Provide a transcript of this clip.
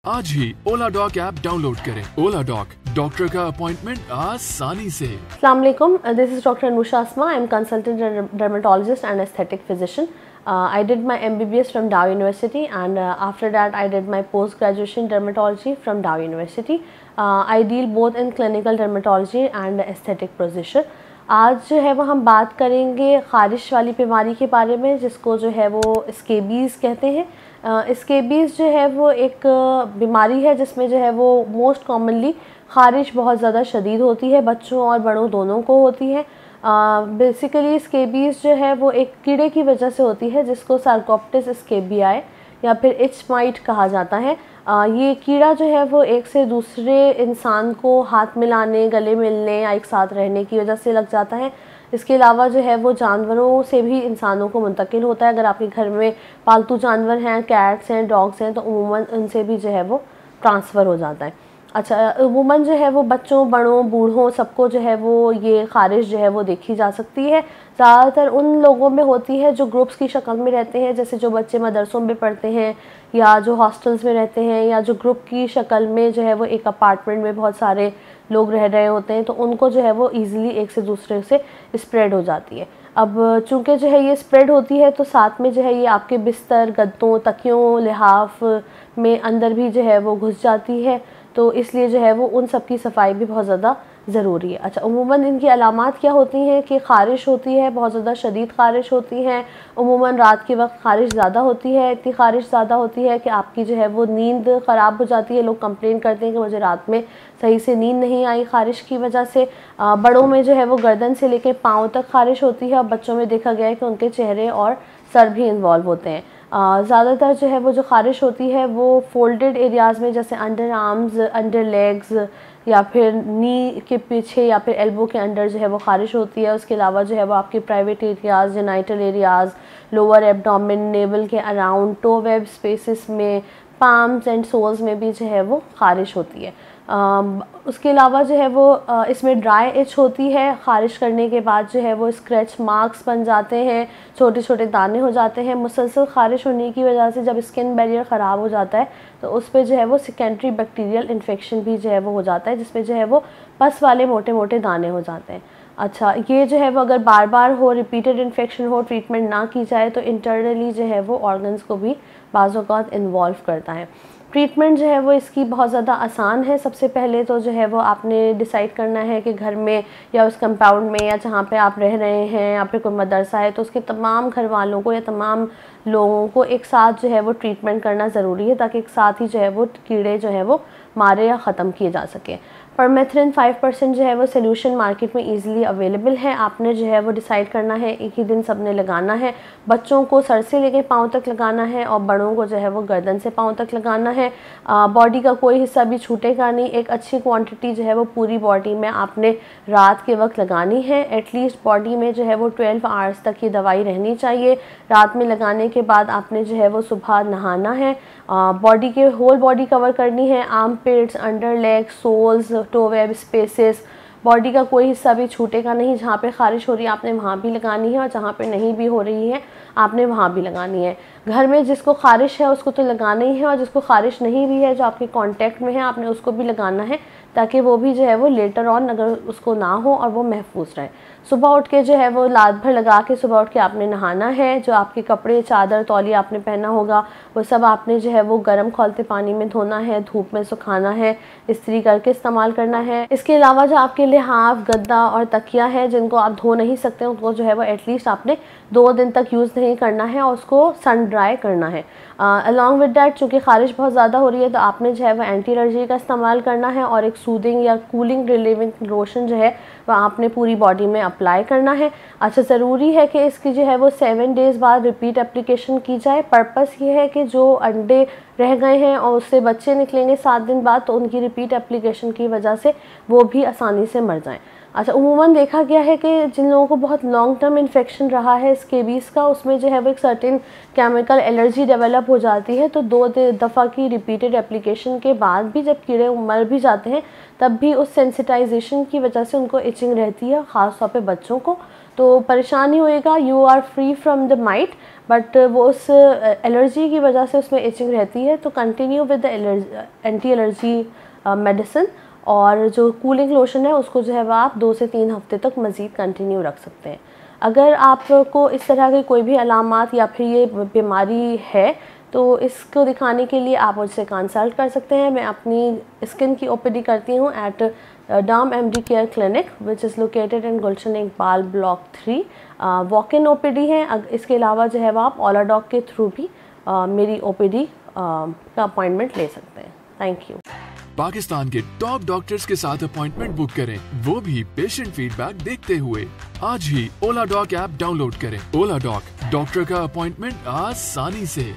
आज ही ओला dock app download करें। ओला dock, doctor का अपॉइंटमेंट आसानी से। अस्सलाम वालेकुम, this is doctor Anusha Asma. I am consultant dermatologist and aesthetic physician. I did my MBBS from Dow University, and after that I did my post-graduation dermatology from Dow University. I deal both in clinical dermatology and aesthetic procedure. आज जो है वो हम बात करेंगे ख़ारिश वाली बीमारी के बारे में, जिसको जो है वो स्केबीज़ कहते हैं। स्केबीज़ जो है वो एक बीमारी है जिसमें जो है वो मोस्ट कॉमनली ख़ारिश बहुत ज़्यादा शदीद होती है, बच्चों और बड़ों दोनों को होती है। बेसिकली स्केबीज़ जो है वो एक कीड़े की वजह से होती है जिसको सार्कोप्टेस स्केबियाई या फिर इच माइट कहा जाता है। ये कीड़ा जो है वो एक से दूसरे इंसान को हाथ मिलाने, गले मिलने या एक साथ रहने की वजह से लग जाता है। इसके अलावा जो है वो जानवरों से भी इंसानों को मुंतकिल होता है। अगर आपके घर में पालतू जानवर हैं, कैट्स हैं, डॉग्स हैं, तो उमूमन उनसे भी जो है वो ट्रांसफ़र हो जाता है। अच्छा, उमूमन जो है वो बच्चों, बड़ों, बूढ़ों सबको जो है वो ये ख़ारिश जो है वो देखी जा सकती है। ज़्यादातर उन लोगों में होती है जो ग्रुप्स की शक्ल में रहते हैं, जैसे जो बच्चे मदरसों में पढ़ते हैं या जो हॉस्टल्स में रहते हैं या जो ग्रुप की शक्ल में जो है वो एक अपार्टमेंट में बहुत सारे लोग रह रहे होते हैं, तो उनको जो है वो ईज़िली एक से दूसरे से स्प्रेड हो जाती है। अब चूँकि जो है ये स्प्रेड होती है तो साथ में जो है ये आपके बिस्तर, गद्दों, तकियों, लिहाफ में अंदर भी जो है वो घुस जाती है, तो इसलिए जो है वो उन सब की सफाई भी बहुत ज़्यादा ज़रूरी है। अच्छा, उमूमन इनकी अलामात क्या होती हैं कि ख़ारिश होती है, बहुत ज़्यादा शदीद ख़ारिश होती है। उमूमन रात के वक्त ख़ारिश ज़्यादा होती है, इतनी ख़ारिश ज़्यादा होती है कि आपकी जो है वो नींद ख़राब हो जाती है। लोग कंप्लेन करते हैं कि मुझे रात में सही से नींद नहीं आई ख़ारिश की वजह से। बड़ों में जो है वो गर्दन से लेकर पाँव तक ख़ारिश होती है, और बच्चों में देखा गया है कि उनके चेहरे और सर भी इन्वॉल्व होते हैं। ज़्यादातर जो है वो जो ख़ारिश होती है वो फोल्डेड एरियाज़ में, जैसे अंडर आर्म्स, अंडर लेग्स या फिर नी के पीछे या फिर एल्बो के अंडर जो है वो ख़ारिश होती है। उसके अलावा जो है वो आपके private areas, genital areas, lower abdomen, naval के अराउंड, टो वेब स्पेसेस में, पाम्स एंड सोल्स में भी जो है वो ख़ारिश होती है। उसके अलावा जो है वो इसमें ड्राई इच होती है। ख़ारिश करने के बाद जो है वो स्क्रैच मार्क्स बन जाते हैं, छोटे छोटे दाने हो जाते हैं। मुसलसल ख़ारिश होने की वजह से जब स्किन बैरियर ख़राब हो जाता है तो उस पर जो है वो सेकेंडरी बैक्टीरियल इन्फेक्शन भी जो है वो हो जाता है, जिसमें जो है वो पस वाले मोटे मोटे दाने हो जाते हैं। अच्छा, ये जो है वो अगर बार बार हो, रिपीटेड इन्फेक्शन हो, ट्रीटमेंट ना की जाए तो इंटरनली जो है वो ऑर्गन्स को भी बाज़ औक़ात इन्वॉल्व करता है। ट्रीटमेंट जो है वो इसकी बहुत ज़्यादा आसान है। सबसे पहले तो जो है वो आपने डिसाइड करना है कि घर में या उस कंपाउंड में या जहाँ पे आप रह रहे हैं या फिर कोई मदरसा है तो उसके तमाम घर वालों को या तमाम लोगों को एक साथ जो है वो ट्रीटमेंट करना ज़रूरी है, ताकि एक साथ ही जो है वो कीड़े जो है वो मारे या ख़त्म किए जा सके। परमेथ्रिन 5% जो है वो सोल्यूशन मार्केट में इजीली अवेलेबल है। आपने जो है वो डिसाइड करना है, एक ही दिन सबने लगाना है। बच्चों को सर से लेकर पाँव तक लगाना है और बड़ों को जो है वो गर्दन से पाँव तक लगाना है। बॉडी का कोई हिस्सा भी छूटेगा नहीं। एक अच्छी क्वांटिटी जो है वो पूरी बॉडी में आपने रात के वक्त लगानी है। एटलीस्ट बॉडी में जो है वो 12 आवर्स तक ये दवाई रहनी चाहिए। रात में लगाने के बाद आपने जो है वो सुबह नहाना है। बॉडी के होल बॉडी कवर करनी है, armpits, under leg, soles, toe web spaces. Body का कोई हिस्सा भी छूटेगा नहीं। जहाँ पे ख़ारिश हो रही है आपने वहाँ भी लगानी है, और जहाँ पे नहीं भी हो रही है आपने वहाँ भी लगानी है। घर में जिसको ख़ारिश है उसको तो लगाना ही है, और जिसको ख़ारिश नहीं भी है, जो आपके कांटेक्ट में है, आपने उसको भी लगाना है, ताकि वो भी जो है वो लेटर ऑन अगर उसको ना हो और वो महफूज रहे। सुबह उठ के जो है वो रात भर लगा के सुबह उठ के आपने नहाना है। जो आपके कपड़े, चादर, तौलिया आपने पहना होगा वो सब आपने जो है वो गर्म खौलते पानी में धोना है, धूप में सुखाना है, इस्त्री करके इस्तेमाल करना है। इसके अलावा जो आपके लिहाफ, गद्दा और तकिया है जिनको आप धो नहीं सकते उनको जो है वो एटलीस्ट आपने 2 दिन तक यूज़ नहीं करना है और उसको सन ड्राई करना है। अलॉन्ग विद डैट, चूँकि ख़ारिश बहुत ज़्यादा हो रही है तो आपने जो है वो एंटी एलर्जी का इस्तेमाल करना है, और एक सूदिंग या कूलिंग रिलीविंग लोशन जो है वह आपने पूरी बॉडी में अप्लाई करना है। अच्छा, ज़रूरी है कि इसकी जो है वो 7 डेज़ बाद रिपीट एप्लीकेशन की जाए। पर्पस ये है कि जो अंडे रह गए हैं और उससे बच्चे निकलेंगे 7 दिन बाद, तो उनकी रिपीट एप्लीकेशन की वजह से वो भी आसानी से मर जाएं। अच्छा, उमूमन देखा गया है कि जिन लोगों को बहुत लॉन्ग टर्म इन्फेक्शन रहा है स्केबीज़ का, उसमें जो है वो एक सर्टेन केमिकल एलर्जी डेवलप हो जाती है। तो 2 दफ़ा की रिपीटेड एप्लीकेशन के बाद भी जब कीड़े मर भी जाते हैं तब भी उस सेंसिटाइजेशन की वजह से उनको इचिंग रहती है, ख़ास तौर पे बच्चों को। तो परेशानी होएगा, you are free from the mite, but वो उस एलर्जी की वजह से उसमें इचिंग रहती है। तो continue with the anti allergy medicine, और जो कूलिंग लोशन है उसको जो है वो आप 2 से 3 हफ्ते तक मज़ीद कंटिन्यू रख सकते हैं। अगर आपको इस तरह के कोई भी अलामात या फिर ये बीमारी है तो इसको दिखाने के लिए आप मुझसे कंसल्ट कर सकते हैं। मैं अपनी स्किन की ओपीडी करती हूँ एट डाम MD care clinic which is located in Gulshan Iqbal block 3। Walk in OPD है। इसके अलावा जो है वो आप ओला डॉग के थ्रू भी मेरी ओपीडी का अपॉइंटमेंट ले सकते हैं। Thank you. पाकिस्तान के टॉप डॉक्टर्स के साथ अपॉइंटमेंट बुक करें, वो भी पेशेंट फीडबैक देखते हुए। आज ही ओला डॉग ऐप डाउनलोड करें। ओला डॉग, डॉक्टर का अपॉइंटमेंट आसानी से।